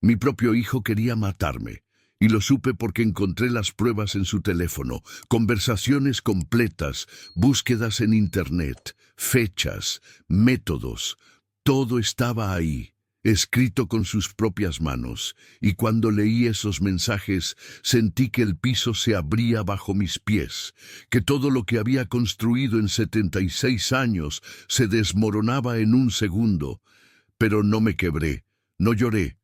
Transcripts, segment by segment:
Mi propio hijo quería matarme, y lo supe porque encontré las pruebas en su teléfono, conversaciones completas, búsquedas en internet, fechas, métodos. Todo estaba ahí, escrito con sus propias manos, y cuando leí esos mensajes sentí que el piso se abría bajo mis pies, que todo lo que había construido en 76 años se desmoronaba en un segundo. Pero no me quebré, no lloré.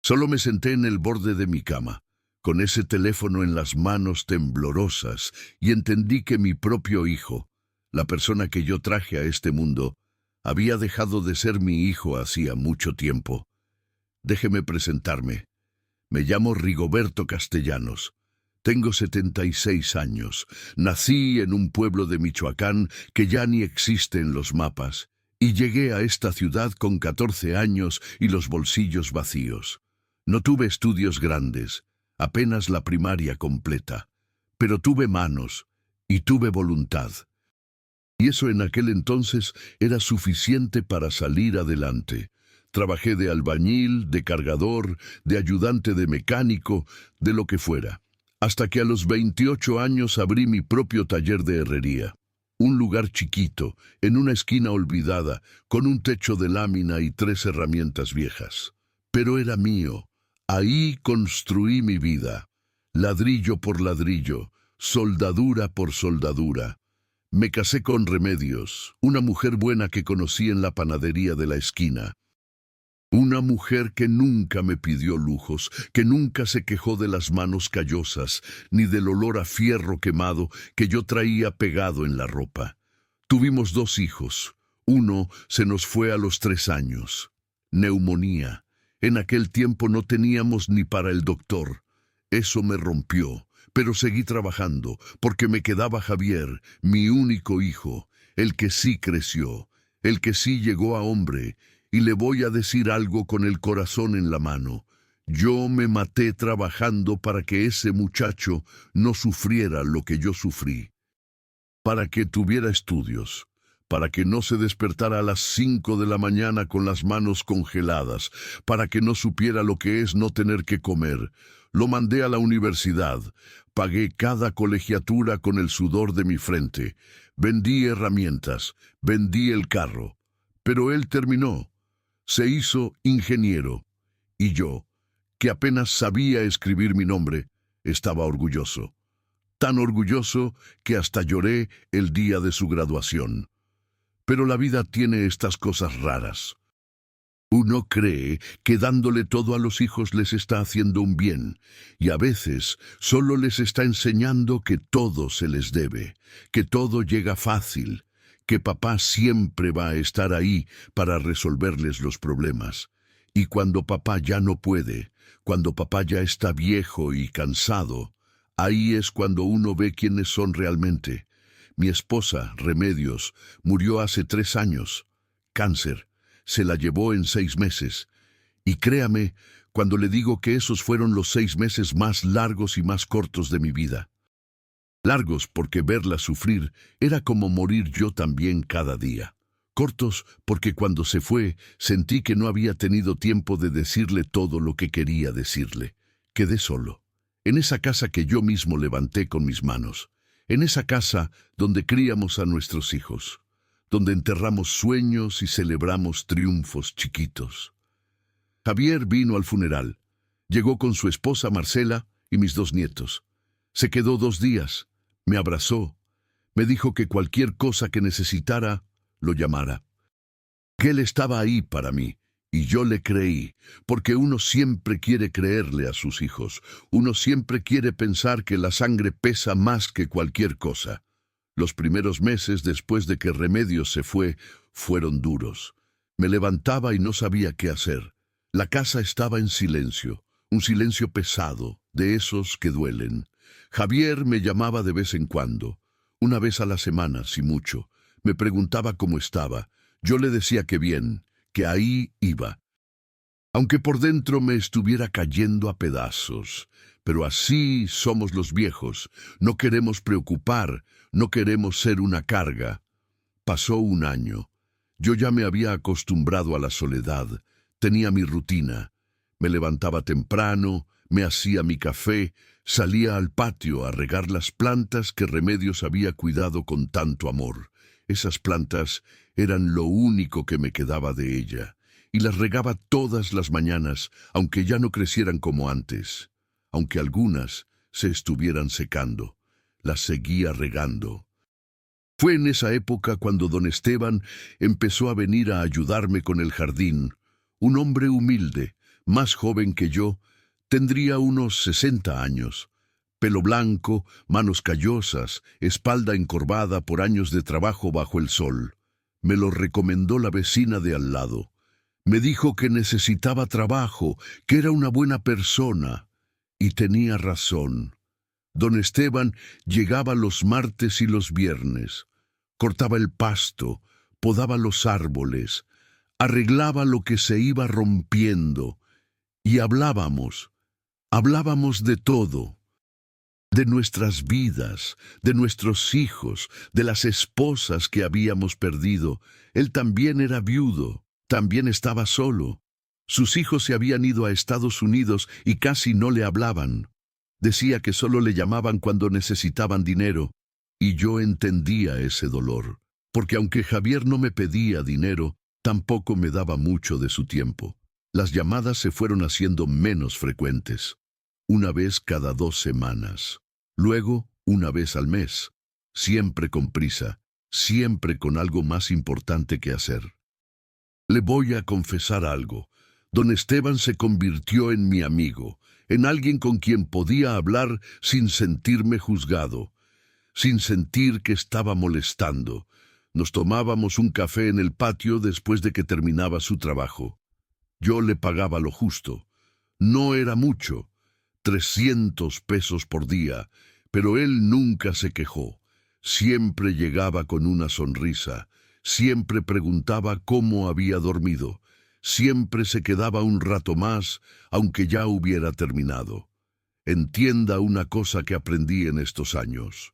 Solo me senté en el borde de mi cama, con ese teléfono en las manos temblorosas, y entendí que mi propio hijo, la persona que yo traje a este mundo, había dejado de ser mi hijo hacía mucho tiempo. Déjeme presentarme. Me llamo Rigoberto Castellanos. Tengo 76 años. Nací en un pueblo de Michoacán que ya ni existe en los mapas, y llegué a esta ciudad con 14 años y los bolsillos vacíos. No tuve estudios grandes, apenas la primaria completa, pero tuve manos y tuve voluntad. Y eso en aquel entonces era suficiente para salir adelante. Trabajé de albañil, de cargador, de ayudante de mecánico, de lo que fuera, hasta que a los 28 años abrí mi propio taller de herrería. Un lugar chiquito, en una esquina olvidada, con un techo de lámina y 3 herramientas viejas. Pero era mío. Ahí construí mi vida, ladrillo por ladrillo, soldadura por soldadura. Me casé con Remedios, una mujer buena que conocí en la panadería de la esquina. Una mujer que nunca me pidió lujos, que nunca se quejó de las manos callosas, ni del olor a fierro quemado que yo traía pegado en la ropa. Tuvimos 2 hijos. Uno se nos fue a los 3 años. Neumonía. En aquel tiempo no teníamos ni para el doctor. Eso me rompió, pero seguí trabajando, porque me quedaba Javier, mi único hijo, el que sí creció, el que sí llegó a hombre, y le voy a decir algo con el corazón en la mano. Yo me maté trabajando para que ese muchacho no sufriera lo que yo sufrí, para que tuviera estudios, para que no se despertara a las 5 de la mañana con las manos congeladas, para que no supiera lo que es no tener que comer. Lo mandé a la universidad, pagué cada colegiatura con el sudor de mi frente, vendí herramientas, vendí el carro, pero él terminó, se hizo ingeniero, y yo, que apenas sabía escribir mi nombre, estaba orgulloso. Tan orgulloso que hasta lloré el día de su graduación. Pero la vida tiene estas cosas raras. Uno cree que dándole todo a los hijos les está haciendo un bien, y a veces solo les está enseñando que todo se les debe, que todo llega fácil, que papá siempre va a estar ahí para resolverles los problemas. Y cuando papá ya no puede, cuando papá ya está viejo y cansado, ahí es cuando uno ve quiénes son realmente. Mi esposa, Remedios, murió hace 3 años. Cáncer. Se la llevó en 6 meses. Y créame cuando le digo que esos fueron los 6 meses más largos y más cortos de mi vida. Largos porque verla sufrir era como morir yo también cada día. Cortos porque cuando se fue sentí que no había tenido tiempo de decirle todo lo que quería decirle. Quedé solo, en esa casa que yo mismo levanté con mis manos. En esa casa donde críamos a nuestros hijos, donde enterramos sueños y celebramos triunfos chiquitos. Javier vino al funeral. Llegó con su esposa Marcela y mis 2 nietos. Se quedó 2 días. Me abrazó. Me dijo que cualquier cosa que necesitara, lo llamara. Que él estaba ahí para mí. Y yo le creí, porque uno siempre quiere creerle a sus hijos. Uno siempre quiere pensar que la sangre pesa más que cualquier cosa. Los primeros meses después de que Remedios se fue, fueron duros. Me levantaba y no sabía qué hacer. La casa estaba en silencio, un silencio pesado, de esos que duelen. Javier me llamaba de vez en cuando, una vez a la semana, si mucho. Me preguntaba cómo estaba. Yo le decía que bien, que ahí iba. Aunque por dentro me estuviera cayendo a pedazos. Pero así somos los viejos. No queremos preocupar, no queremos ser una carga. Pasó 1 año. Yo ya me había acostumbrado a la soledad. Tenía mi rutina. Me levantaba temprano, me hacía mi café, salía al patio a regar las plantas que Remedios había cuidado con tanto amor. Esas plantas eran lo único que me quedaba de ella, y las regaba todas las mañanas, aunque ya no crecieran como antes, aunque algunas se estuvieran secando. Las seguía regando. Fue en esa época cuando don Esteban empezó a venir a ayudarme con el jardín. Un hombre humilde, más joven que yo, tendría unos 60 años. Pelo blanco, manos callosas, espalda encorvada por años de trabajo bajo el sol. Me lo recomendó la vecina de al lado. Me dijo que necesitaba trabajo, que era una buena persona. Y tenía razón. Don Esteban llegaba los martes y los viernes. Cortaba el pasto, podaba los árboles, arreglaba lo que se iba rompiendo. Y hablábamos de todo. De nuestras vidas, de nuestros hijos, de las esposas que habíamos perdido. Él también era viudo, también estaba solo. Sus hijos se habían ido a Estados Unidos y casi no le hablaban. Decía que solo le llamaban cuando necesitaban dinero, y yo entendía ese dolor, porque aunque Javier no me pedía dinero, tampoco me daba mucho de su tiempo. Las llamadas se fueron haciendo menos frecuentes, una vez cada 2 semanas, luego una vez al mes, siempre con prisa, siempre con algo más importante que hacer. Le voy a confesar algo. Don Esteban se convirtió en mi amigo, en alguien con quien podía hablar sin sentirme juzgado, sin sentir que estaba molestando. Nos tomábamos un café en el patio después de que terminaba su trabajo. Yo le pagaba lo justo. No era mucho, 300 pesos por día, pero él nunca se quejó. Siempre llegaba con una sonrisa, siempre preguntaba cómo había dormido. Siempre se quedaba un rato más, aunque ya hubiera terminado. Entienda una cosa que aprendí en estos años.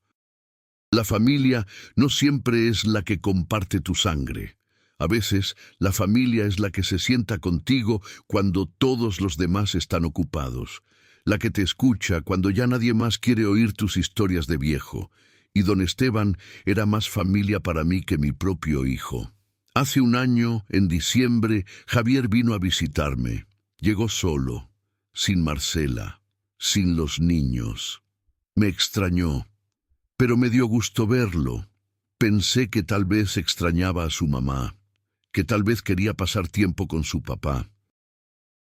La familia no siempre es la que comparte tu sangre. A veces, la familia es la que se sienta contigo cuando todos los demás están ocupados, la que te escucha cuando ya nadie más quiere oír tus historias de viejo. Y don Esteban era más familia para mí que mi propio hijo. Hace un año, en diciembre, Javier vino a visitarme. Llegó solo, sin Marcela, sin los niños. Me extrañó, pero me dio gusto verlo. Pensé que tal vez extrañaba a su mamá, que tal vez quería pasar tiempo con su papá.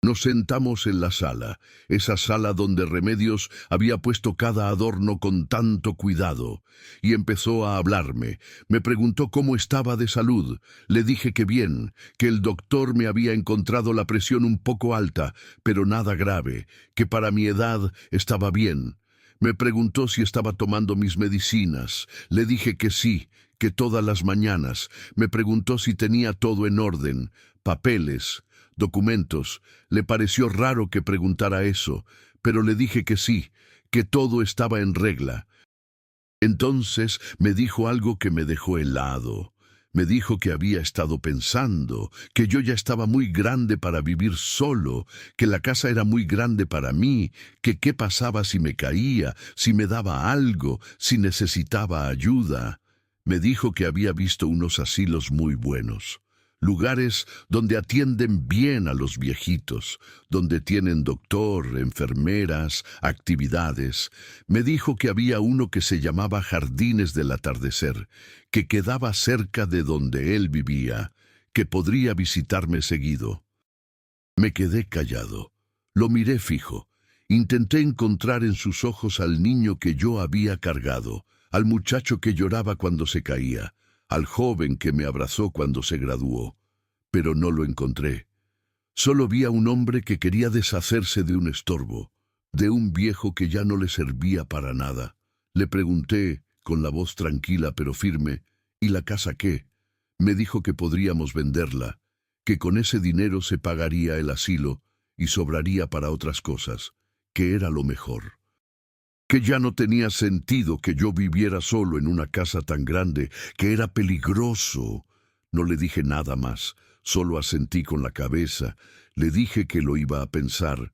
Nos sentamos en la sala, esa sala donde Remedios había puesto cada adorno con tanto cuidado, y empezó a hablarme. Me preguntó cómo estaba de salud. Le dije que bien, que el doctor me había encontrado la presión un poco alta, pero nada grave, que para mi edad estaba bien. Me preguntó si estaba tomando mis medicinas. Le dije que sí, que todas las mañanas. Me preguntó si tenía todo en orden, papeles, documentos. Le pareció raro que preguntara eso, pero le dije que sí, que todo estaba en regla. Entonces me dijo algo que me dejó helado. Me dijo que había estado pensando, que yo ya estaba muy grande para vivir solo, que la casa era muy grande para mí, que qué pasaba si me caía, si me daba algo, si necesitaba ayuda. Me dijo que había visto unos asilos muy buenos. Lugares donde atienden bien a los viejitos, donde tienen doctor, enfermeras, actividades. Me dijo que había uno que se llamaba Jardines del Atardecer, que quedaba cerca de donde él vivía, que podría visitarme seguido. Me quedé callado. Lo miré fijo. Intenté encontrar en sus ojos al niño que yo había cargado, al muchacho que lloraba cuando se caía, al joven que me abrazó cuando se graduó, pero no lo encontré. Solo vi a un hombre que quería deshacerse de un estorbo, de un viejo que ya no le servía para nada. Le pregunté, con la voz tranquila pero firme, ¿y la casa qué? Me dijo que podríamos venderla, que con ese dinero se pagaría el asilo y sobraría para otras cosas, que era lo mejor. Que ya no tenía sentido que yo viviera solo en una casa tan grande, que era peligroso. No le dije nada más, Solo asentí con la cabeza. Le dije que lo iba a pensar,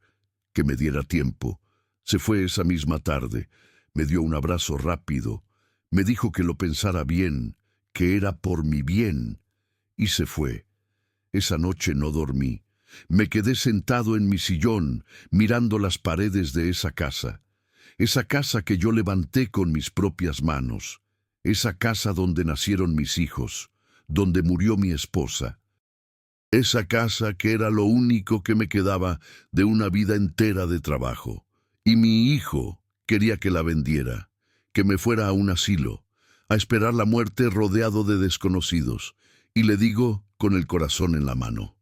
que me diera tiempo. Se fue esa misma tarde. Me dio un abrazo rápido. Me dijo que lo pensara bien, que era por mi bien. Y se fue. Esa noche no dormí. Me quedé sentado en mi sillón, mirando las paredes de esa casa. Esa casa que yo levanté con mis propias manos. Esa casa donde nacieron mis hijos, donde murió mi esposa. Esa casa que era lo único que me quedaba de una vida entera de trabajo. Y mi hijo quería que la vendiera, que me fuera a un asilo, a esperar la muerte rodeado de desconocidos. Y le digo con el corazón en la mano.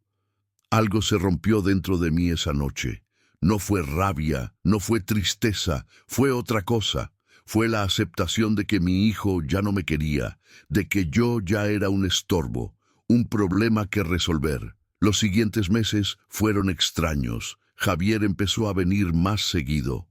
Algo se rompió dentro de mí esa noche. No fue rabia, no fue tristeza, fue otra cosa. Fue la aceptación de que mi hijo ya no me quería, de que yo ya era un estorbo, un problema que resolver. Los siguientes meses fueron extraños. Javier empezó a venir más seguido.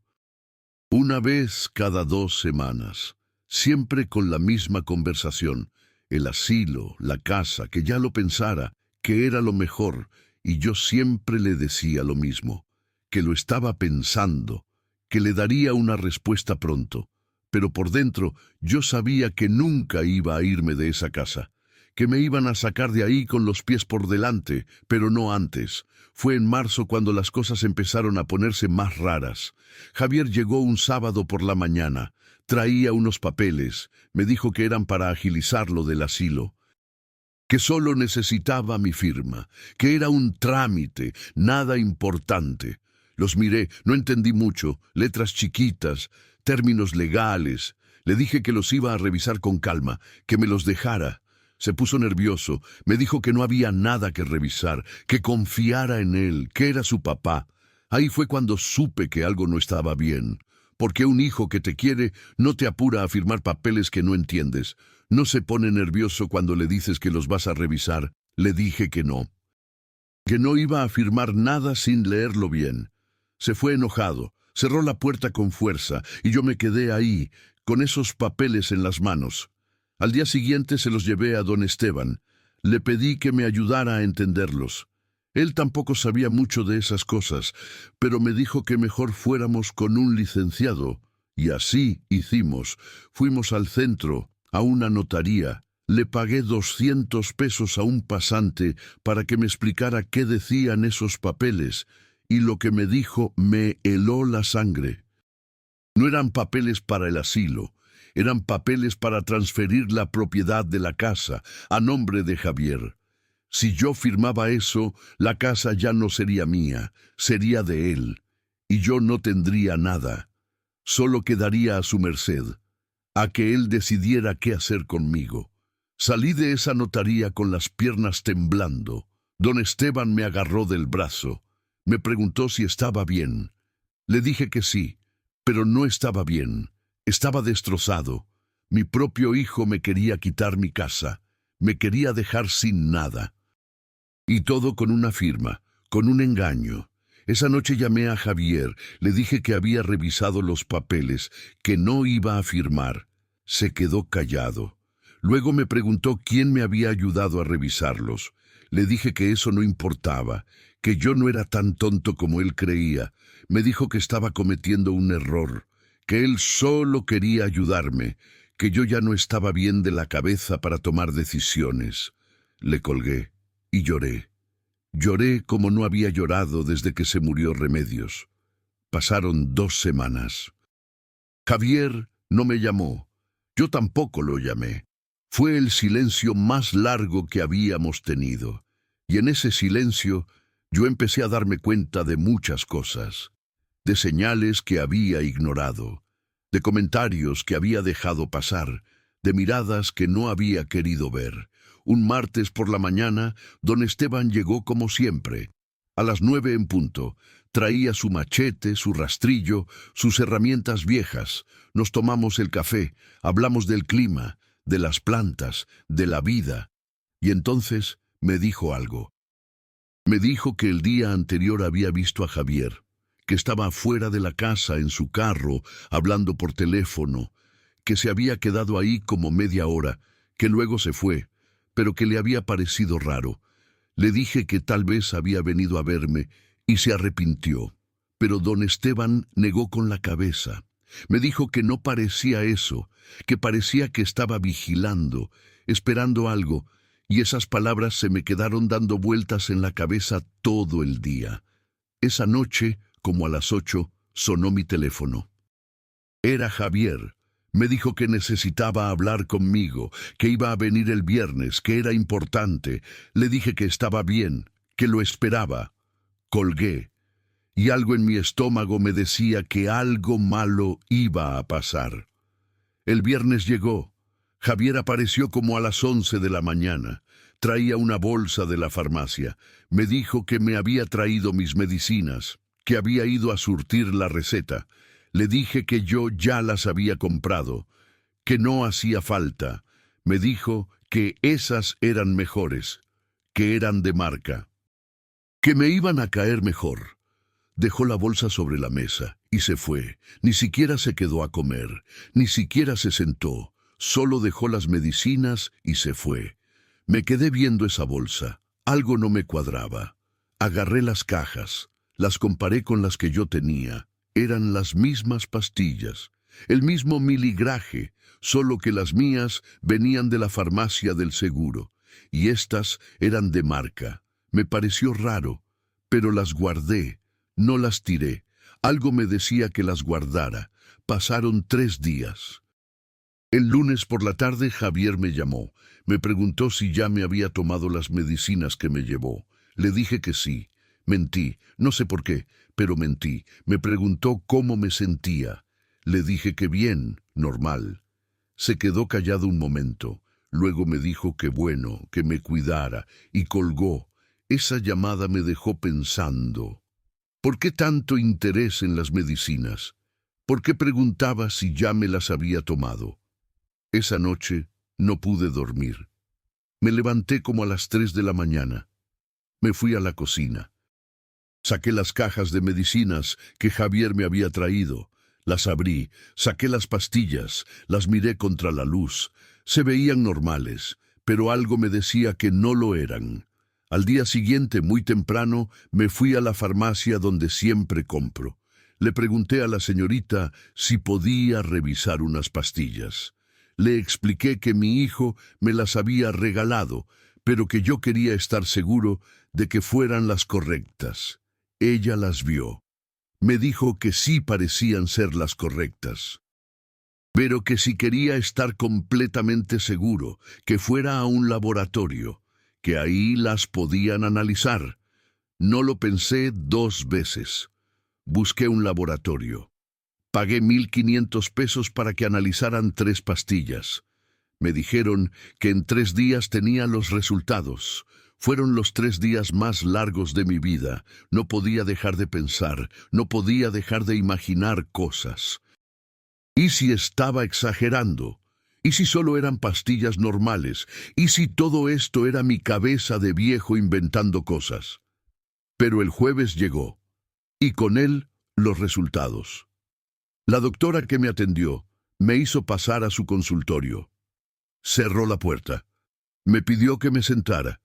Una vez cada 2 semanas, siempre con la misma conversación. El asilo, la casa, que ya lo pensara, que era lo mejor, y yo siempre le decía lo mismo, que lo estaba pensando, que le daría una respuesta pronto. Pero por dentro yo sabía que nunca iba a irme de esa casa, que me iban a sacar de ahí con los pies por delante, pero no antes. Fue en marzo cuando las cosas empezaron a ponerse más raras. Javier llegó un sábado por la mañana, traía unos papeles, me dijo que eran para agilizar lo del asilo, que solo necesitaba mi firma, que era un trámite, nada importante. Los miré, no entendí mucho, letras chiquitas, términos legales. Le dije que los iba a revisar con calma, que me los dejara. Se puso nervioso, me dijo que no había nada que revisar, que confiara en él, que era su papá. Ahí fue cuando supe que algo no estaba bien, porque un hijo que te quiere no te apura a firmar papeles que no entiendes. No se pone nervioso cuando le dices que los vas a revisar. Le dije que no iba a firmar nada sin leerlo bien. Se fue enojado, cerró la puerta con fuerza y yo me quedé ahí, con esos papeles en las manos. Al día siguiente se los llevé a don Esteban. Le pedí que me ayudara a entenderlos. Él tampoco sabía mucho de esas cosas, pero me dijo que mejor fuéramos con un licenciado. Y así hicimos. Fuimos al centro, a una notaría. Le pagué 200 pesos a un pasante para que me explicara qué decían esos papeles, y lo que me dijo me heló la sangre. No eran papeles para el asilo, eran papeles para transferir la propiedad de la casa a nombre de Javier. Si yo firmaba eso, la casa ya no sería mía, sería de él, y yo no tendría nada. Solo quedaría a su merced, a que él decidiera qué hacer conmigo. Salí de esa notaría con las piernas temblando. Don Esteban me agarró del brazo. Me preguntó si estaba bien. Le dije que sí, pero no estaba bien. Estaba destrozado. Mi propio hijo me quería quitar mi casa. Me quería dejar sin nada. Y todo con una firma, con un engaño. Esa noche llamé a Javier, le dije que había revisado los papeles, que no iba a firmar. Se quedó callado. Luego me preguntó quién me había ayudado a revisarlos. Le dije que eso no importaba, que yo no era tan tonto como él creía. Me dijo que estaba cometiendo un error, que él solo quería ayudarme, que yo ya no estaba bien de la cabeza para tomar decisiones. Le colgué. Y lloré. Lloré como no había llorado desde que se murió Remedios. Pasaron 2 semanas. Javier no me llamó. Yo tampoco lo llamé. Fue el silencio más largo que habíamos tenido. Y en ese silencio yo empecé a darme cuenta de muchas cosas. De señales que había ignorado. De comentarios que había dejado pasar. De miradas que no había querido ver. Un martes por la mañana, don Esteban llegó como siempre. A las 9 en punto. Traía su machete, su rastrillo, sus herramientas viejas. Nos tomamos el café, hablamos del clima, de las plantas, de la vida. Y entonces me dijo algo. Me dijo que el día anterior había visto a Javier, que estaba fuera de la casa en su carro, hablando por teléfono, que se había quedado ahí como media hora, que luego se fue, pero que le había parecido raro. Le dije que tal vez había venido a verme y se arrepintió. Pero don Esteban negó con la cabeza. Me dijo que no parecía eso, que parecía que estaba vigilando, esperando algo, y esas palabras se me quedaron dando vueltas en la cabeza todo el día. Esa noche, como a las 8, sonó mi teléfono. Era Javier. Me dijo que necesitaba hablar conmigo, que iba a venir el viernes, que era importante. Le dije que estaba bien, que lo esperaba. Colgué, y algo en mi estómago me decía que algo malo iba a pasar. El viernes llegó. Javier apareció como a las 11 de la mañana. Traía una bolsa de la farmacia. Me dijo que me había traído mis medicinas, que había ido a surtir la receta. Le dije que yo ya las había comprado, que no hacía falta. Me dijo que esas eran mejores, que eran de marca, que me iban a caer mejor. Dejó la bolsa sobre la mesa y se fue. Ni siquiera se quedó a comer, ni siquiera se sentó. Solo dejó las medicinas y se fue. Me quedé viendo esa bolsa. Algo no me cuadraba. Agarré las cajas, las comparé con las que yo tenía. Eran las mismas pastillas, el mismo miligraje, solo que las mías venían de la farmacia del seguro, y estas eran de marca. Me pareció raro, pero las guardé, no las tiré. Algo me decía que las guardara. Pasaron 3 días. El lunes por la tarde Javier me llamó. Me preguntó si ya me había tomado las medicinas que me llevó. Le dije que sí. Mentí, no sé por qué, pero mentí. Me preguntó cómo me sentía. Le dije que bien, normal. Se quedó callado un momento. Luego me dijo que bueno, que me cuidara, y colgó. Esa llamada me dejó pensando. ¿Por qué tanto interés en las medicinas? ¿Por qué preguntaba si ya me las había tomado? Esa noche no pude dormir. Me levanté como a las 3 de la mañana. Me fui a la cocina. Saqué las cajas de medicinas que Javier me había traído. Las abrí, saqué las pastillas, las miré contra la luz. Se veían normales, pero algo me decía que no lo eran. Al día siguiente, muy temprano, me fui a la farmacia donde siempre compro. Le pregunté a la señorita si podía revisar unas pastillas. Le expliqué que mi hijo me las había regalado, pero que yo quería estar seguro de que fueran las correctas. Ella las vio. Me dijo que sí parecían ser las correctas, pero que si quería estar completamente seguro, que fuera a un laboratorio, que ahí las podían analizar. No lo pensé 2 veces. Busqué un laboratorio. Pagué 1,500 pesos para que analizaran 3 pastillas. Me dijeron que en 3 días tenía los resultados. Fueron los 3 días más largos de mi vida. No podía dejar de pensar, no podía dejar de imaginar cosas. ¿Y si estaba exagerando? ¿Y si solo eran pastillas normales? ¿Y si todo esto era mi cabeza de viejo inventando cosas? Pero el jueves llegó, y con él los resultados. La doctora que me atendió me hizo pasar a su consultorio. Cerró la puerta. Me pidió que me sentara.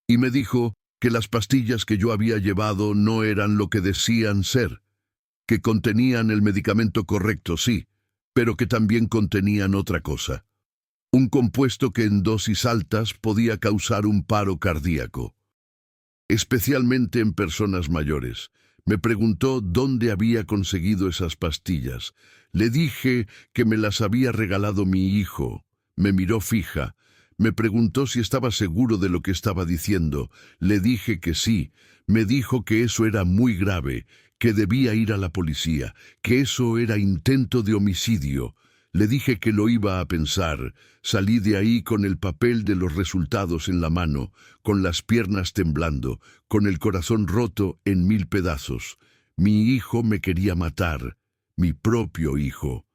Y me dijo que las pastillas que yo había llevado no eran lo que decían ser, que contenían el medicamento correcto, sí, pero que también contenían otra cosa. Un compuesto que en dosis altas podía causar un paro cardíaco, especialmente en personas mayores. Me preguntó dónde había conseguido esas pastillas. Le dije que me las había regalado mi hijo. Me miró fija. Me preguntó si estaba seguro de lo que estaba diciendo. Le dije que sí. Me dijo que eso era muy grave, que debía ir a la policía, que eso era intento de homicidio. Le dije que lo iba a pensar. Salí de ahí con el papel de los resultados en la mano, con las piernas temblando, con el corazón roto en 1000 pedazos. Mi hijo me quería matar, mi propio hijo.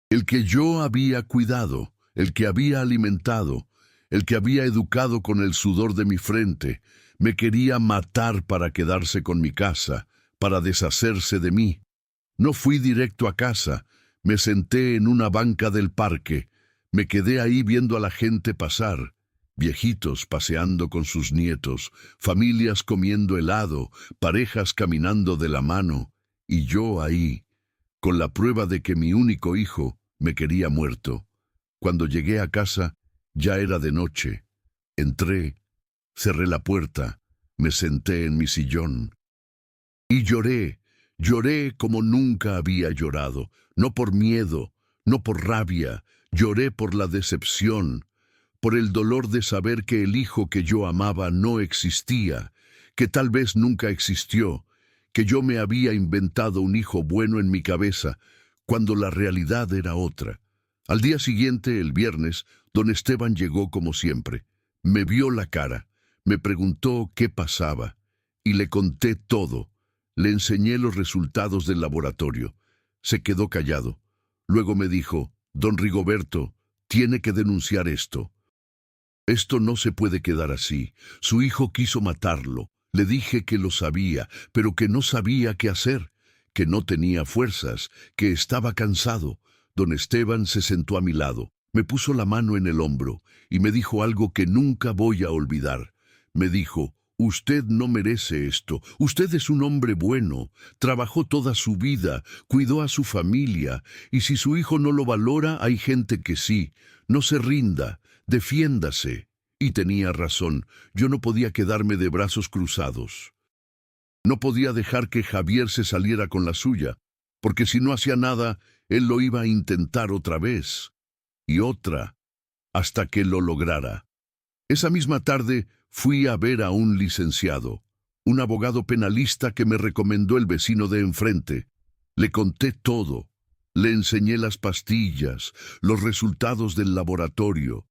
El que yo había cuidado, el que había alimentado, el que había educado con el sudor de mi frente, me quería matar para quedarse con mi casa, para deshacerse de mí. No fui directo a casa. Me senté en una banca del parque. Me quedé ahí viendo a la gente pasar. Viejitos paseando con sus nietos, familias comiendo helado, parejas caminando de la mano, y yo ahí, con la prueba de que mi único hijo me quería muerto. Cuando llegué a casa, ya era de noche. Entré, cerré la puerta, me senté en mi sillón y lloré. Lloré como nunca había llorado, no por miedo, no por rabia, lloré por la decepción, por el dolor de saber que el hijo que yo amaba no existía, que tal vez nunca existió, que yo me había inventado un hijo bueno en mi cabeza, cuando la realidad era otra. Al día siguiente, el viernes, don Esteban llegó como siempre. Me vio la cara, me preguntó qué pasaba, y le conté todo. Le enseñé los resultados del laboratorio. Se quedó callado. Luego me dijo, don Rigoberto, tiene que denunciar esto. Esto no se puede quedar así. Su hijo quiso matarlo. Le dije que lo sabía, pero que no sabía qué hacer, que no tenía fuerzas, que estaba cansado. Don Esteban se sentó a mi lado, me puso la mano en el hombro y me dijo algo que nunca voy a olvidar. Me dijo, usted no merece esto. Usted es un hombre bueno, trabajó toda su vida, cuidó a su familia, y si su hijo no lo valora, hay gente que sí. No se rinda, defiéndase. Y tenía razón, yo no podía quedarme de brazos cruzados. No podía dejar que Javier se saliera con la suya, porque si no hacía nada, él lo iba a intentar otra vez, y otra, hasta que lo lograra. Esa misma tarde fui a ver a un licenciado, un abogado penalista que me recomendó el vecino de enfrente. Le conté todo, le enseñé las pastillas, los resultados del laboratorio.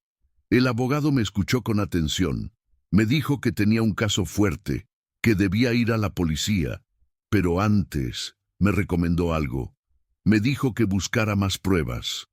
El abogado me escuchó con atención. Me dijo que tenía un caso fuerte, que debía ir a la policía, pero antes me recomendó algo. Me dijo que buscara más pruebas.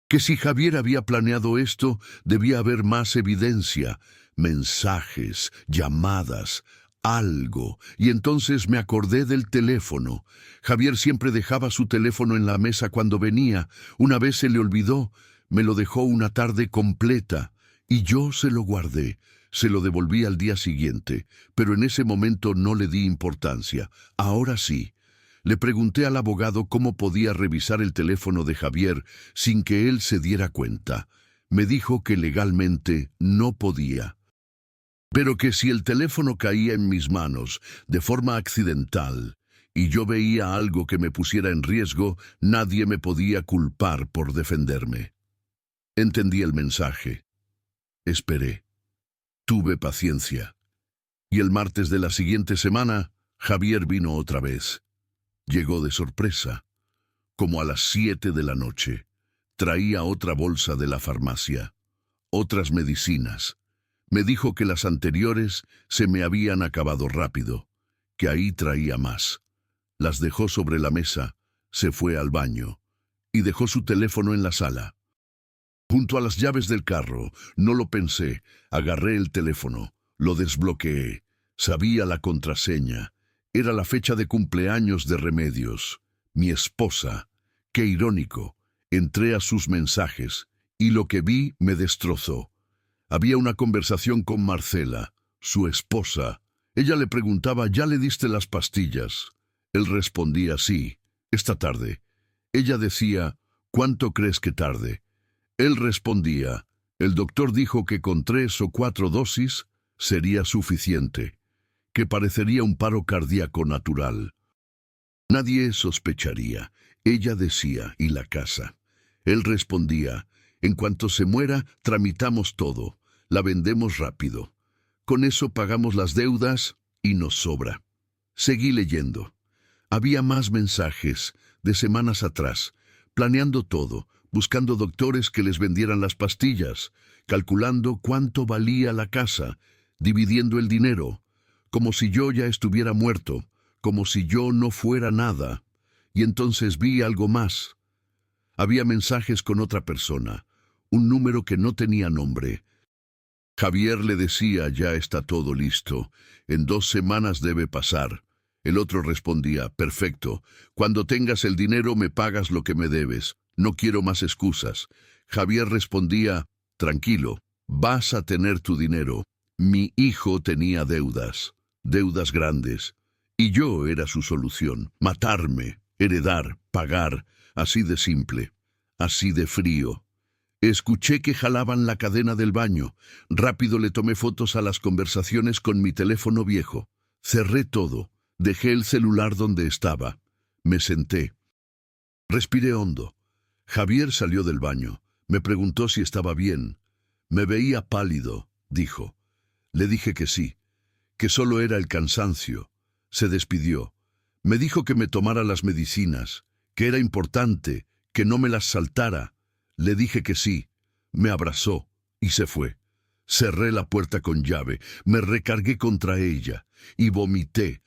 Que si Javier había planeado esto, debía haber más evidencia, mensajes, llamadas, algo. Y entonces me acordé del teléfono. Javier siempre dejaba su teléfono en la mesa cuando venía. Una vez se le olvidó, me lo dejó una tarde completa, y yo se lo guardé. Se lo devolví al día siguiente, pero en ese momento no le di importancia. Ahora sí. Le pregunté al abogado cómo podía revisar el teléfono de Javier sin que él se diera cuenta. Me dijo que legalmente no podía, pero que si el teléfono caía en mis manos de forma accidental y yo veía algo que me pusiera en riesgo, nadie me podía culpar por defenderme. Entendí el mensaje. Esperé. Tuve paciencia. Y el martes de la siguiente semana, Javier vino otra vez. Llegó de sorpresa, como a las 7 de la noche. Traía otra bolsa de la farmacia, otras medicinas. Me dijo que las anteriores se me habían acabado rápido, que ahí traía más. Las dejó sobre la mesa, se fue al baño y dejó su teléfono en la sala. Junto a las llaves del carro, no lo pensé, agarré el teléfono, lo desbloqueé, sabía la contraseña. Era la fecha de cumpleaños de Remedios, mi esposa. Qué irónico. Entré a sus mensajes y lo que vi me destrozó. Había una conversación con Marcela, su esposa. Ella le preguntaba, ¿ya le diste las pastillas? Él respondía, sí, esta tarde. Ella decía, ¿cuánto crees que tarde? Él respondía, el doctor dijo que con 3 o 4 dosis sería suficiente, que parecería un paro cardíaco natural. Nadie sospecharía. Ella decía, ¿y la casa? Él respondía, en cuanto se muera, tramitamos todo, la vendemos rápido. Con eso pagamos las deudas y nos sobra. Seguí leyendo. Había más mensajes de semanas atrás, planeando todo, buscando doctores que les vendieran las pastillas, calculando cuánto valía la casa, dividiendo el dinero, como si yo ya estuviera muerto, como si yo no fuera nada. Y entonces vi algo más. Había mensajes con otra persona, un número que no tenía nombre. Javier le decía, ya está todo listo, en 2 semanas debe pasar. El otro respondía, perfecto, cuando tengas el dinero me pagas lo que me debes, no quiero más excusas. Javier respondía, tranquilo, Vas a tener tu dinero. Mi hijo tenía deudas, deudas grandes, y yo era su solución. Matarme, heredar, pagar, así de simple, así de frío. Escuché que jalaban la cadena del baño. Rápido le tomé fotos a las conversaciones con mi teléfono viejo. Cerré todo. Dejé el celular donde estaba. Me senté. Respiré hondo. Javier salió del baño. Me preguntó si estaba bien. Me veía pálido, dijo. Le dije que sí, que solo era el cansancio. Se despidió. Me dijo que me tomara las medicinas, que era importante, que no me las saltara. Le dije que sí. Me abrazó y se fue. Cerré la puerta con llave, me recargué contra ella y vomité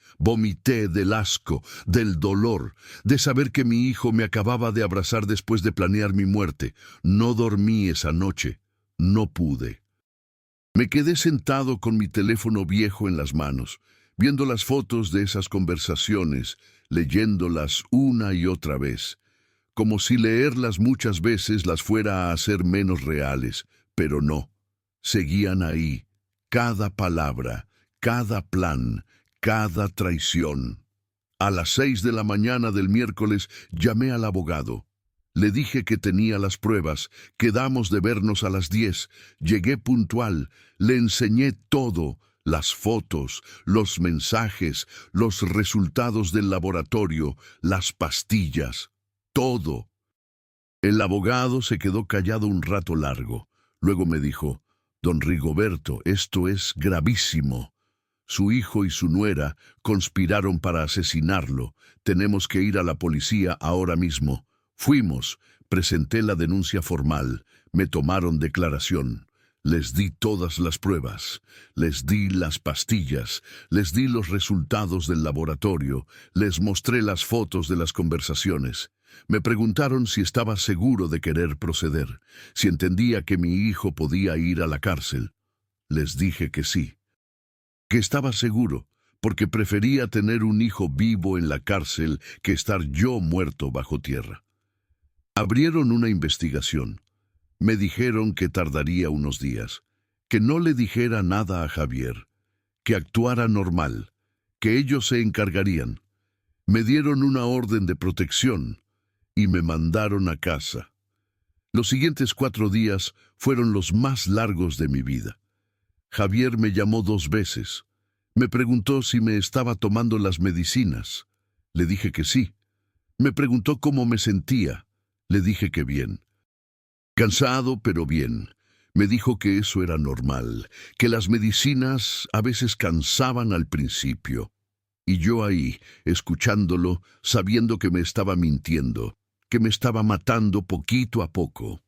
del asco, del dolor, de saber que mi hijo me acababa de abrazar después de planear mi muerte. No dormí esa noche, no pude. Me quedé sentado con mi teléfono viejo en las manos, viendo las fotos de esas conversaciones, leyéndolas una y otra vez, como si leerlas muchas veces las fuera a hacer menos reales, pero no. Seguían ahí, cada palabra, cada plan, cada traición. A las 6 de la mañana del miércoles llamé al abogado. Le dije que tenía las pruebas, quedamos de vernos a las 10. Llegué puntual, le enseñé todo, las fotos, los mensajes, los resultados del laboratorio, las pastillas, todo. El abogado se quedó callado un rato largo. Luego me dijo: «Don Rigoberto, esto es gravísimo. Su hijo y su nuera conspiraron para asesinarlo. Tenemos que ir a la policía ahora mismo». Fuimos, presenté la denuncia formal, me tomaron declaración. Les di todas las pruebas, les di las pastillas, les di los resultados del laboratorio, les mostré las fotos de las conversaciones. Me preguntaron si estaba seguro de querer proceder, si entendía que mi hijo podía ir a la cárcel. Les dije que sí, que estaba seguro, porque prefería tener un hijo vivo en la cárcel que estar yo muerto bajo tierra. Abrieron una investigación. Me dijeron que tardaría unos días, que no le dijera nada a Javier, que actuara normal, que ellos se encargarían. Me dieron una orden de protección y me mandaron a casa. Los siguientes 4 días fueron los más largos de mi vida. Javier me llamó 2 veces. Me preguntó si me estaba tomando las medicinas. Le dije que sí. Me preguntó cómo me sentía. Le dije que bien. Cansado, pero bien. Me dijo que eso era normal, que las medicinas a veces cansaban al principio. Y yo ahí, escuchándolo, sabiendo que me estaba mintiendo, que me estaba matando poquito a poco.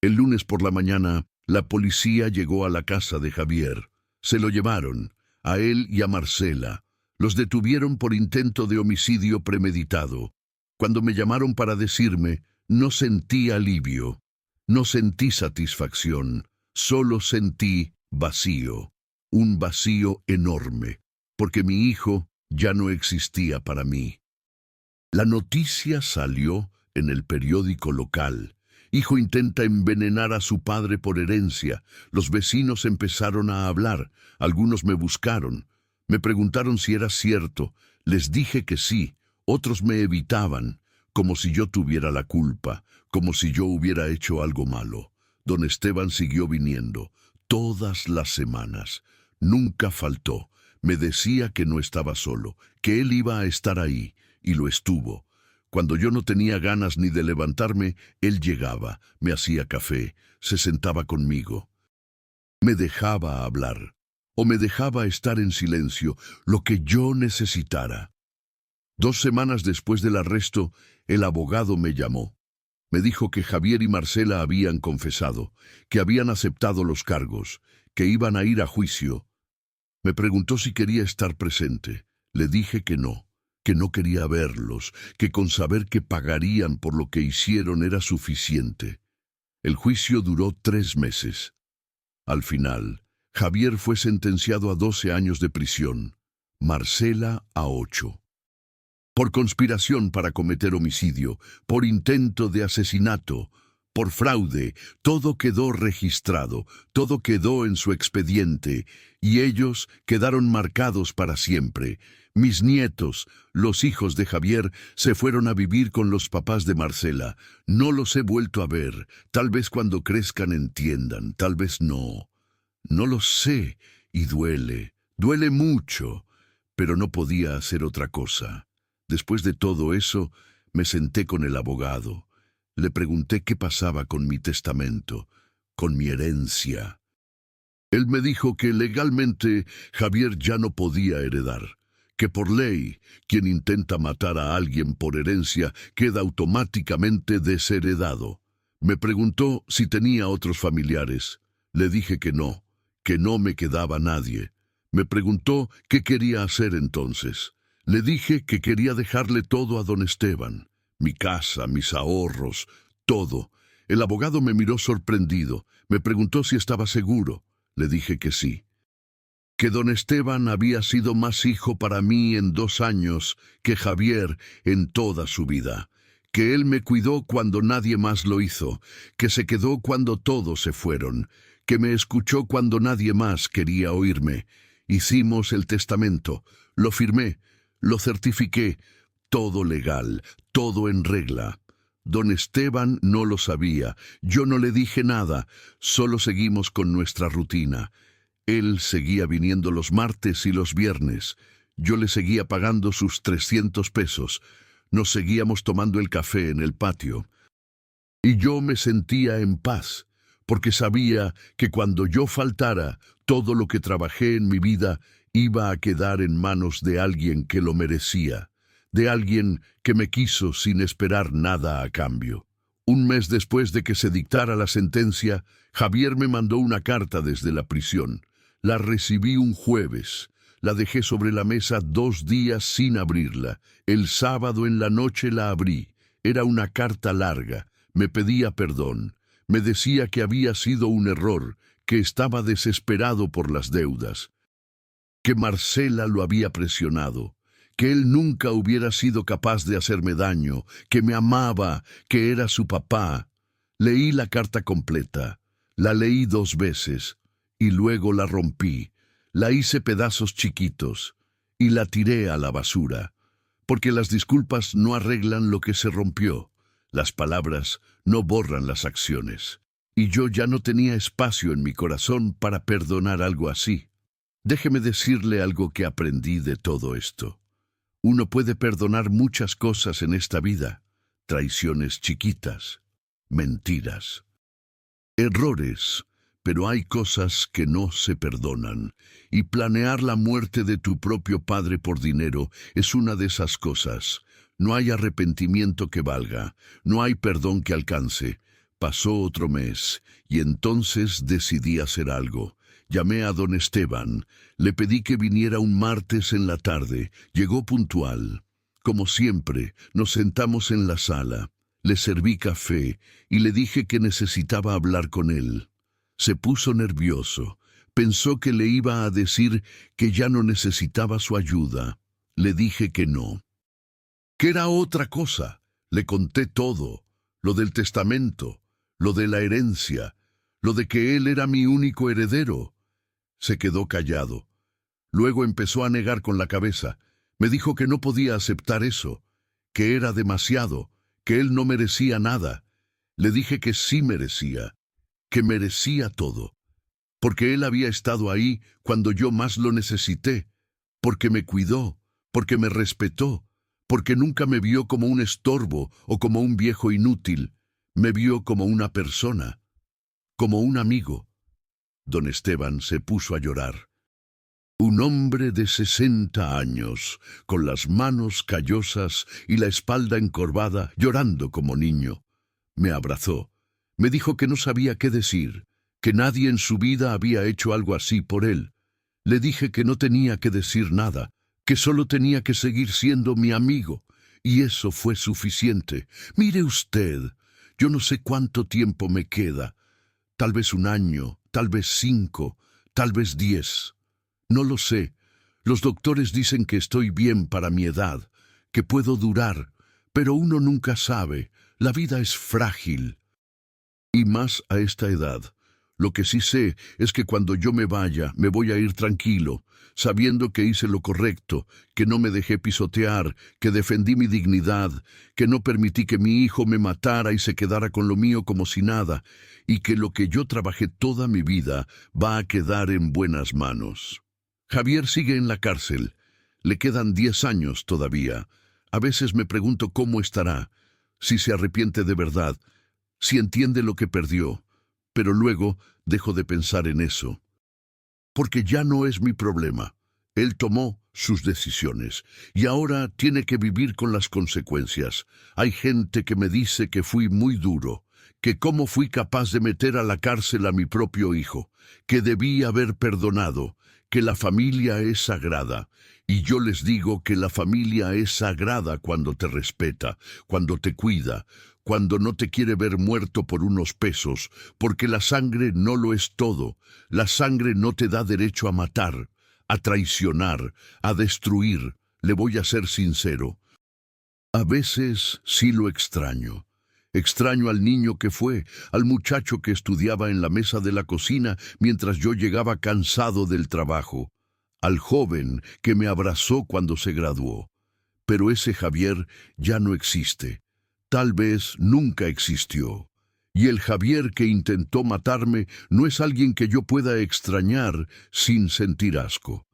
El lunes por la mañana, la policía llegó a la casa de Javier. Se lo llevaron, a él y a Marcela. Los detuvieron por intento de homicidio premeditado. Cuando me llamaron para decirme, no sentí alivio, no sentí satisfacción, solo sentí vacío, un vacío enorme, porque mi hijo ya no existía para mí. La noticia salió en el periódico local. Hijo intenta envenenar a su padre por herencia. Los vecinos empezaron a hablar. Algunos me buscaron. Me preguntaron si era cierto. Les dije que sí. Otros me evitaban, como si yo tuviera la culpa, como si yo hubiera hecho algo malo. Don Esteban siguió viniendo, todas las semanas. Nunca faltó. Me decía que no estaba solo, que él iba a estar ahí, y lo estuvo. Cuando yo no tenía ganas ni de levantarme, él llegaba, me hacía café, se sentaba conmigo. Me dejaba hablar, o me dejaba estar en silencio, lo que yo necesitara. 2 semanas después del arresto, el abogado me llamó. Me dijo que Javier y Marcela habían confesado, que habían aceptado los cargos, que iban a ir a juicio. Me preguntó si quería estar presente. Le dije que no quería verlos, que con saber que pagarían por lo que hicieron era suficiente. El juicio duró 3 meses. Al final, Javier fue sentenciado a 12 años de prisión, Marcela a 8. Por conspiración para cometer homicidio, por intento de asesinato, por fraude, todo quedó registrado, todo quedó en su expediente, y ellos quedaron marcados para siempre. Mis nietos, los hijos de Javier, se fueron a vivir con los papás de Marcela. No los he vuelto a ver. Tal vez cuando crezcan entiendan, tal vez no. No lo sé, y duele mucho, pero no podía hacer otra cosa. Después de todo eso, me senté con el abogado. Le pregunté qué pasaba con mi testamento, con mi herencia. Él me dijo que legalmente Javier ya no podía heredar, que por ley, quien intenta matar a alguien por herencia queda automáticamente desheredado. Me preguntó si tenía otros familiares. Le dije que no me quedaba nadie. Me preguntó qué quería hacer entonces. Le dije que quería dejarle todo a don Esteban. Mi casa, mis ahorros, todo. El abogado me miró sorprendido. Me preguntó si estaba seguro. Le dije que sí. Que don Esteban había sido más hijo para mí en 2 años que Javier en toda su vida. Que él me cuidó cuando nadie más lo hizo. Que se quedó cuando todos se fueron. Que me escuchó cuando nadie más quería oírme. Hicimos el testamento. Lo firmé. Lo certifiqué. Todo legal, todo en regla. Don Esteban no lo sabía, yo no le dije nada, solo seguimos con nuestra rutina. Él seguía viniendo los martes y los viernes. Yo le seguía pagando sus 300 pesos. Nos seguíamos tomando el café en el patio. Y yo me sentía en paz, porque sabía que cuando yo faltara, todo lo que trabajé en mi vida iba a quedar en manos de alguien que lo merecía. De alguien que me quiso sin esperar nada a cambio. Un mes después de que se dictara la sentencia, Javier me mandó una carta desde la prisión. La recibí un jueves. La dejé sobre la mesa 2 días sin abrirla. El sábado en la noche la abrí. Era una carta larga. Me pedía perdón. Me decía que había sido un error, que estaba desesperado por las deudas, que Marcela lo había presionado, que él nunca hubiera sido capaz de hacerme daño, que me amaba, que era su papá. Leí la carta completa, la leí 2 veces, y luego la rompí, la hice pedazos chiquitos, y la tiré a la basura, porque las disculpas no arreglan lo que se rompió, las palabras no borran las acciones, y yo ya no tenía espacio en mi corazón para perdonar algo así. Déjeme decirle algo que aprendí de todo esto. Uno puede perdonar muchas cosas en esta vida, traiciones chiquitas, mentiras, errores, pero hay cosas que no se perdonan, y planear la muerte de tu propio padre por dinero es una de esas cosas. No hay arrepentimiento que valga, no hay perdón que alcance. Pasó otro mes, y entonces decidí hacer algo. Llamé a don Esteban, le pedí que viniera un martes en la tarde, llegó puntual. Como siempre, nos sentamos en la sala, le serví café y le dije que necesitaba hablar con él. Se puso nervioso, pensó que le iba a decir que ya no necesitaba su ayuda. Le dije que no, que era otra cosa. Le conté todo, lo del testamento, lo de la herencia, lo de que él era mi único heredero. Se quedó callado. Luego empezó a negar con la cabeza. Me dijo que no podía aceptar eso, que era demasiado, que él no merecía nada. Le dije que sí merecía, que merecía todo, porque él había estado ahí cuando yo más lo necesité, porque me cuidó, porque me respetó, porque nunca me vio como un estorbo o como un viejo inútil. Me vio como una persona, como un amigo. Don Esteban se puso a llorar. Un hombre de 60 años, con las manos callosas y la espalda encorvada, llorando como niño. Me abrazó. Me dijo que no sabía qué decir, que nadie en su vida había hecho algo así por él. Le dije que no tenía que decir nada, que solo tenía que seguir siendo mi amigo, y eso fue suficiente. Mire usted, yo no sé cuánto tiempo me queda, tal vez 1 año, tal vez 5, tal vez 10. No lo sé. Los doctores dicen que estoy bien para mi edad, que puedo durar, pero uno nunca sabe. La vida es frágil. Y más a esta edad. Lo que sí sé es que cuando yo me vaya, me voy a ir tranquilo, sabiendo que hice lo correcto, que no me dejé pisotear, que defendí mi dignidad, que no permití que mi hijo me matara y se quedara con lo mío como si nada, y que lo que yo trabajé toda mi vida va a quedar en buenas manos. Javier sigue en la cárcel. Le quedan 10 años todavía. A veces me pregunto cómo estará, si se arrepiente de verdad, si entiende lo que perdió, pero luego dejo de pensar en eso. Porque ya no es mi problema. Él tomó sus decisiones y ahora tiene que vivir con las consecuencias. Hay gente que me dice que fui muy duro, que cómo fui capaz de meter a la cárcel a mi propio hijo, que debí haber perdonado, que la familia es sagrada. Y yo les digo que la familia es sagrada cuando te respeta, cuando te cuida, cuando no te quiere ver muerto por unos pesos, porque la sangre no lo es todo. La sangre no te da derecho a matar, a traicionar, a destruir. Le voy a ser sincero. A veces sí lo extraño. Extraño al niño que fue, al muchacho que estudiaba en la mesa de la cocina mientras yo llegaba cansado del trabajo, al joven que me abrazó cuando se graduó. Pero ese Javier ya no existe. Tal vez nunca existió. Y el Javier que intentó matarme no es alguien que yo pueda extrañar sin sentir asco.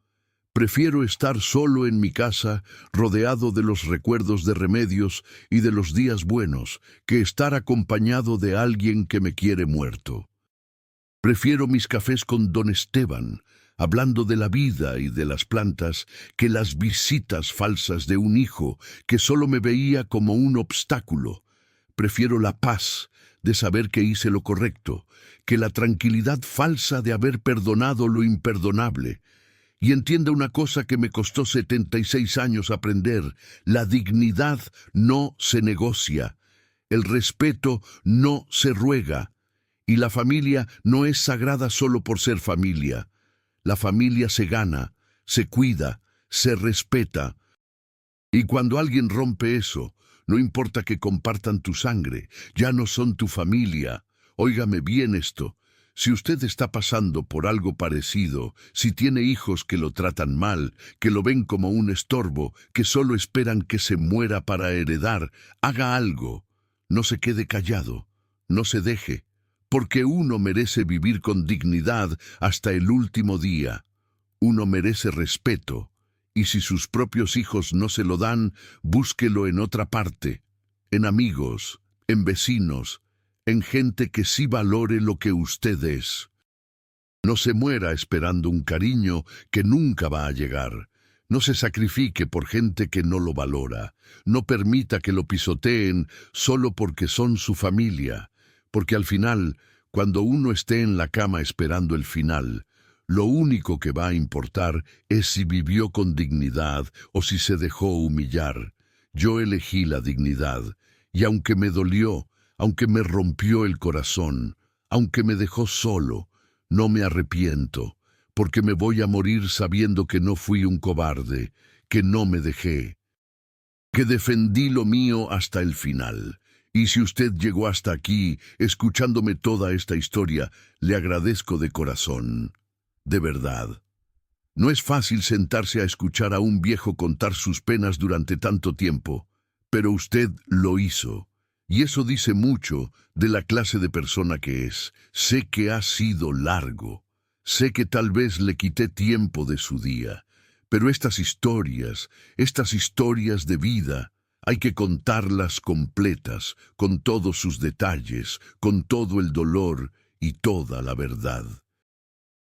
Prefiero estar solo en mi casa, rodeado de los recuerdos de Remedios y de los días buenos, que estar acompañado de alguien que me quiere muerto. Prefiero mis cafés con don Esteban, hablando de la vida y de las plantas, que las visitas falsas de un hijo que solo me veía como un obstáculo. Prefiero la paz de saber que hice lo correcto, que la tranquilidad falsa de haber perdonado lo imperdonable. Y entienda una cosa que me costó 76 años aprender: la dignidad no se negocia, el respeto no se ruega, y la familia no es sagrada solo por ser familia. La familia se gana, se cuida, se respeta. Y cuando alguien rompe eso, no importa que compartan tu sangre, ya no son tu familia. Óigame bien esto. Si usted está pasando por algo parecido, si tiene hijos que lo tratan mal, que lo ven como un estorbo, que solo esperan que se muera para heredar, haga algo. No se quede callado, no se deje, porque uno merece vivir con dignidad hasta el último día. Uno merece respeto, y si sus propios hijos no se lo dan, búsquelo en otra parte, en amigos, en vecinos, en gente que sí valore lo que usted es. No se muera esperando un cariño que nunca va a llegar. No se sacrifique por gente que no lo valora. No permita que lo pisoteen solo porque son su familia. Porque al final, cuando uno esté en la cama esperando el final, lo único que va a importar es si vivió con dignidad o si se dejó humillar. Yo elegí la dignidad, y aunque me dolió, aunque me rompió el corazón, aunque me dejó solo, no me arrepiento, porque me voy a morir sabiendo que no fui un cobarde, que no me dejé, que defendí lo mío hasta el final. Y si usted llegó hasta aquí, escuchándome toda esta historia, le agradezco de corazón, de verdad. No es fácil sentarse a escuchar a un viejo contar sus penas durante tanto tiempo, pero usted lo hizo. Y eso dice mucho de la clase de persona que es. Sé que ha sido largo. Sé que tal vez le quité tiempo de su día. Pero estas historias de vida, hay que contarlas completas, con todos sus detalles, con todo el dolor y toda la verdad.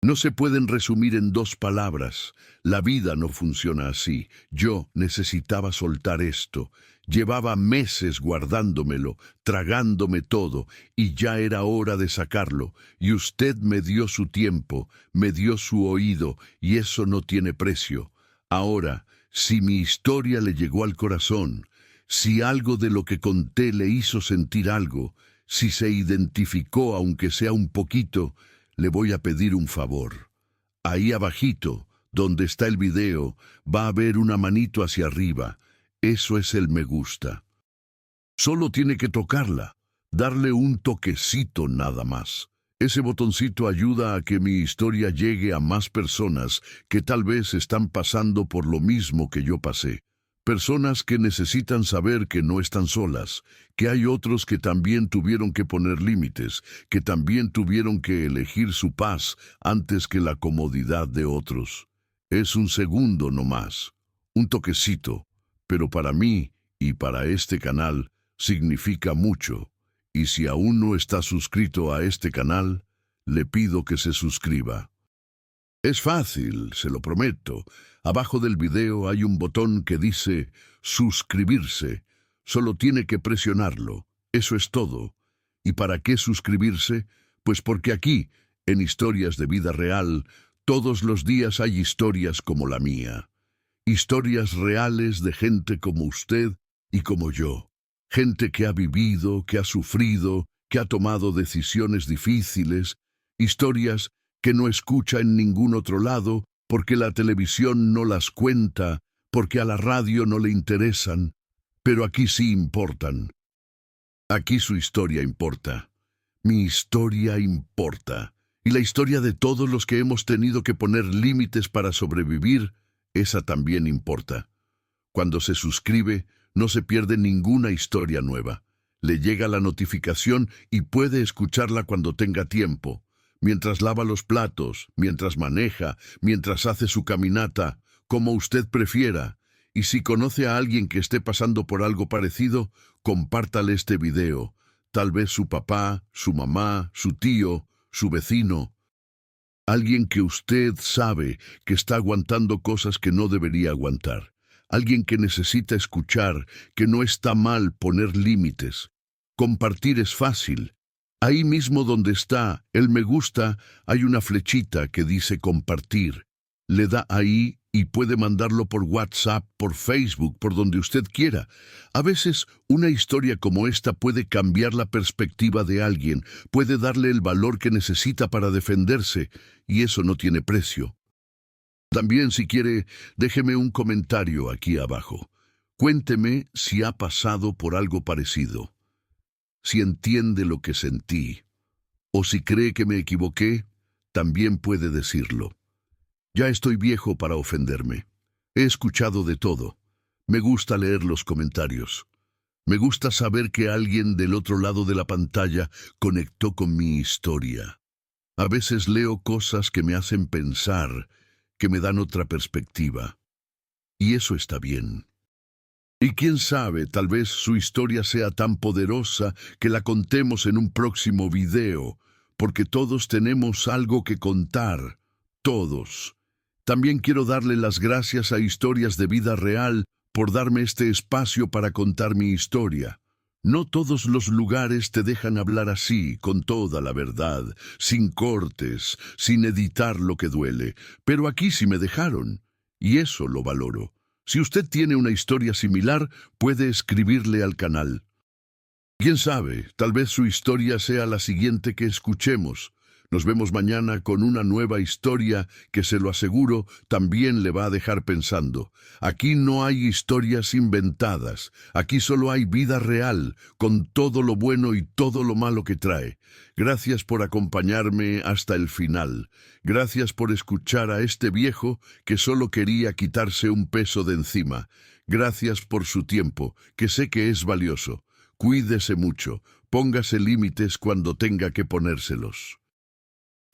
No se pueden resumir en 2 palabras. La vida no funciona así. Yo necesitaba soltar esto. Llevaba meses guardándomelo, tragándome todo, y ya era hora de sacarlo. Y usted me dio su tiempo, me dio su oído, y eso no tiene precio. Ahora, si mi historia le llegó al corazón, si algo de lo que conté le hizo sentir algo, si se identificó aunque sea un poquito, le voy a pedir un favor. Ahí abajito, donde está el video, va a haber una manito hacia arriba. Eso es el me gusta. Solo tiene que tocarla, darle un toquecito nada más. Ese botoncito ayuda a que mi historia llegue a más personas que tal vez están pasando por lo mismo que yo pasé. Personas que necesitan saber que no están solas, que hay otros que también tuvieron que poner límites, que también tuvieron que elegir su paz antes que la comodidad de otros. Es un segundo nomás, un toquecito, pero para mí y para este canal significa mucho. Y si aún no está suscrito a este canal, le pido que se suscriba. Es fácil, se lo prometo. Abajo del video hay un botón que dice suscribirse. Solo tiene que presionarlo. Eso es todo. ¿Y para qué suscribirse? Pues porque aquí, en Historias de Vida Real, todos los días hay historias como la mía. Historias reales de gente como usted y como yo. Gente que ha vivido, que ha sufrido, que ha tomado decisiones difíciles. Historias que no escucha en ningún otro lado porque la televisión no las cuenta, porque a la radio no le interesan, pero aquí sí importan. Aquí su historia importa. Mi historia importa. Y la historia de todos los que hemos tenido que poner límites para sobrevivir, esa también importa. Cuando se suscribe, no se pierde ninguna historia nueva. Le llega la notificación y puede escucharla cuando tenga tiempo. Mientras lava los platos, mientras maneja, mientras hace su caminata, como usted prefiera. Y si conoce a alguien que esté pasando por algo parecido, compártale este video. Tal vez su papá, su mamá, su tío, su vecino. Alguien que usted sabe que está aguantando cosas que no debería aguantar. Alguien que necesita escuchar que no está mal poner límites. Compartir es fácil. Ahí mismo donde está el me gusta, hay una flechita que dice compartir. Le da ahí y puede mandarlo por WhatsApp, por Facebook, por donde usted quiera. A veces una historia como esta puede cambiar la perspectiva de alguien, puede darle el valor que necesita para defenderse, y eso no tiene precio. También, si quiere, déjeme un comentario aquí abajo. Cuénteme si ha pasado por algo parecido. Si entiende lo que sentí, o si cree que me equivoqué, también puede decirlo. Ya estoy viejo para ofenderme. He escuchado de todo. Me gusta leer los comentarios. Me gusta saber que alguien del otro lado de la pantalla conectó con mi historia. A veces leo cosas que me hacen pensar, que me dan otra perspectiva. Y eso está bien. Y quién sabe, tal vez su historia sea tan poderosa que la contemos en un próximo video, porque todos tenemos algo que contar, todos. También quiero darle las gracias a Historias de Vida Real por darme este espacio para contar mi historia. No todos los lugares te dejan hablar así, con toda la verdad, sin cortes, sin editar lo que duele, pero aquí sí me dejaron, y eso lo valoro. Si usted tiene una historia similar, puede escribirle al canal. Quién sabe, tal vez su historia sea la siguiente que escuchemos. Nos vemos mañana con una nueva historia que, se lo aseguro, también le va a dejar pensando. Aquí no hay historias inventadas, aquí solo hay vida real, con todo lo bueno y todo lo malo que trae. Gracias por acompañarme hasta el final. Gracias por escuchar a este viejo que solo quería quitarse un peso de encima. Gracias por su tiempo, que sé que es valioso. Cuídese mucho, póngase límites cuando tenga que ponérselos.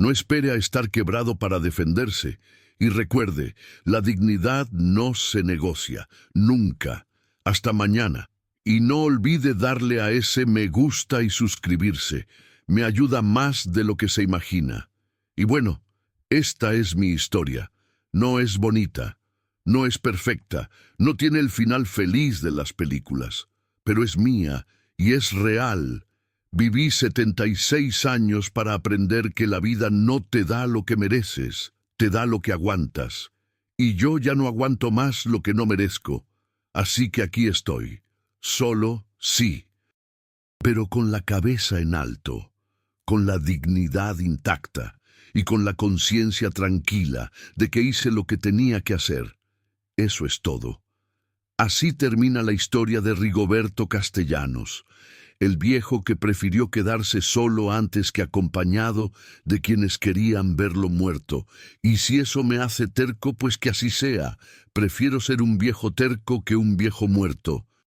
No espere a estar quebrado para defenderse. Y recuerde, la dignidad no se negocia, nunca. Hasta mañana. Y no olvide darle a ese me gusta y suscribirse. Me ayuda más de lo que se imagina. Y bueno, esta es mi historia. No es bonita, no es perfecta, no tiene el final feliz de las películas, pero es mía y es real. Viví 76 años para aprender que la vida no te da lo que mereces, te da lo que aguantas. Y yo ya no aguanto más lo que no merezco. Así que aquí estoy. Solo, sí. Pero con la cabeza en alto, con la dignidad intacta y con la conciencia tranquila de que hice lo que tenía que hacer. Eso es todo. Así termina la historia de Rigoberto Castellanos. el viejo que prefirió quedarse solo antes que acompañado de quienes querían verlo muerto. Y si eso me hace terco, pues que así sea. Prefiero ser un viejo terco que un viejo muerto.